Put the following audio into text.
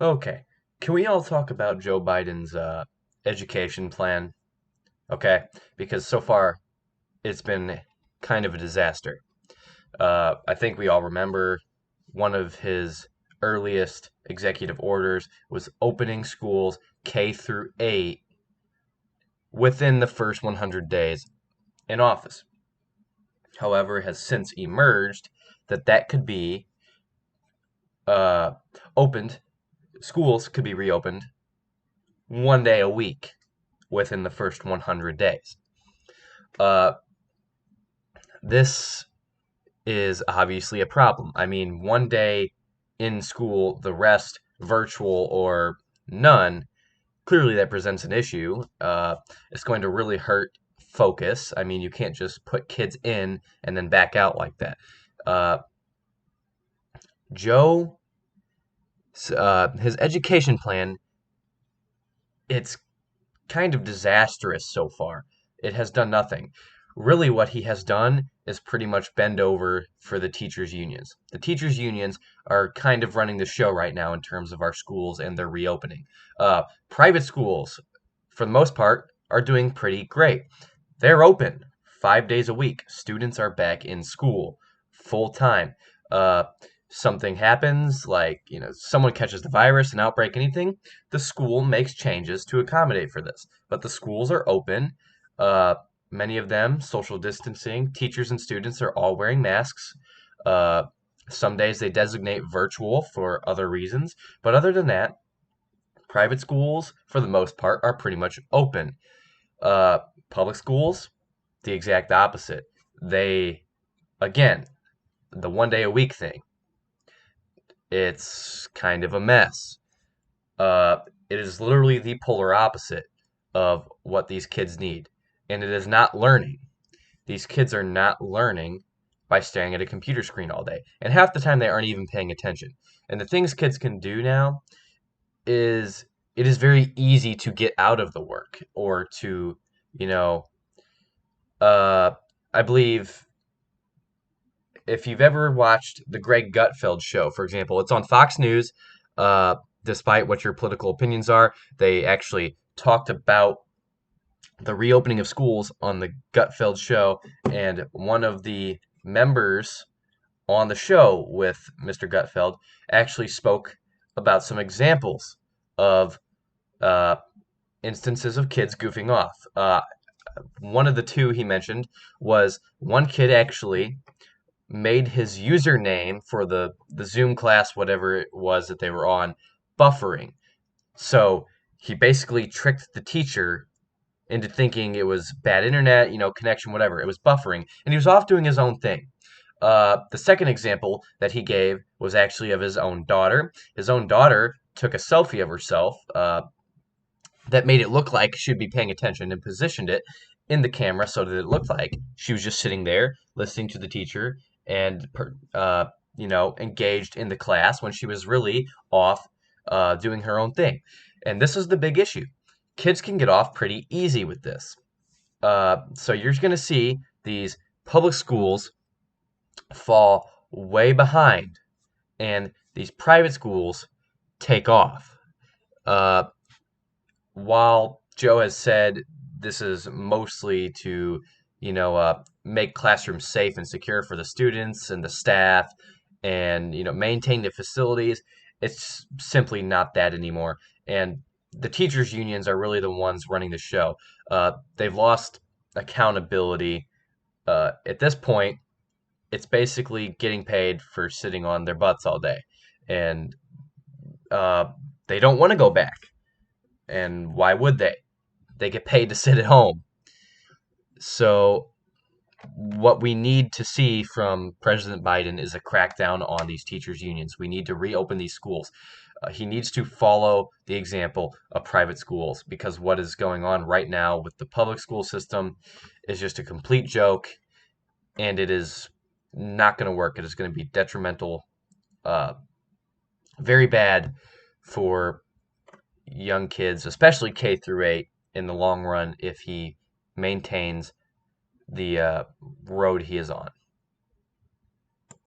Okay. Can we all talk about Joe Biden's education plan? Okay. Because so far it's been kind of a disaster. I think we all remember one of his earliest executive orders was opening schools K through 8 within the first 100 days in office. However, it has since emerged that that could be uh, opened, schools could be reopened 1 day a week within the first 100 days. Uh, this is obviously a problem. I mean, 1 day in school, the rest virtual or none, clearly that presents an issue. It's going to really hurt focus. I mean, you can't just put kids in and then back out like that. Uh, Joe, his education plan, it's kind of disastrous so far. It has done nothing. Really, what he has done is pretty much bend over for the teachers' unions. The teachers' unions are kind of running the show right now in terms of our schools and their reopening. Private schools, for the most part, are doing pretty great. They're open 5 days a week. Students are back in school full time. Uh, Something happens, like someone catches the virus, an outbreak, anything, the school makes changes to accommodate for this. But the schools are open. Uh, Many of them social distancing. Teachers and students are all wearing masks. Uh, some days they designate virtual for other reasons, but other than that, private schools for the most part are pretty much open. Uh, Public schools, the exact opposite. They, again, the 1 day a week thing, it's kind of a mess. Uh, it is literally the polar opposite of what these kids need. And it is not learning. These kids are not learning by staring at a computer screen all day. And half the time they aren't even paying attention. And the things kids can do now is it is very easy to get out of the work or to, you know, uh, I believe if you've ever watched the Greg Gutfeld show, for example, it's on Fox News. Uh, Despite what your political opinions are, they actually talked about the reopening of schools on the Gutfeld show, and one of the members on the show with Mr. Gutfeld actually spoke about some examples of uh, instances of kids goofing off. One of the two he mentioned was one kid actually made his username for the Zoom class, whatever it was that they were on, buffering. So he basically tricked the teacher into thinking it was bad internet, connection, whatever. It was buffering, and he was off doing his own thing. The second example that he gave was actually of his own daughter. His own daughter took a selfie of herself that made it look like she'd be paying attention and positioned it in the camera so that it looked like she was just sitting there listening to the teacher and engaged in the class when she was really off doing her own thing. And this is the big issue. Kids can get off pretty easy with this. So you're going to see these public schools fall way behind, and these private schools take off. Uh, while Joe has said this is mostly to, make classrooms safe and secure for the students and the staff, and maintain the facilities, it's simply not that anymore. And the teachers' unions are really the ones running the show. They've lost accountability. At this point, it's basically getting paid for sitting on their butts all day, and uh, they don't want to go back. And why would they? They get paid to sit at home. So, what we need to see from President Biden is a crackdown on these teachers' unions. We need to reopen these schools. He needs to follow the example of private schools because what is going on right now with the public school system is just a complete joke, and it is not going to work. It is going to be detrimental, uh, very bad for young kids, especially K through 8, in the long run if he maintains the road he is on.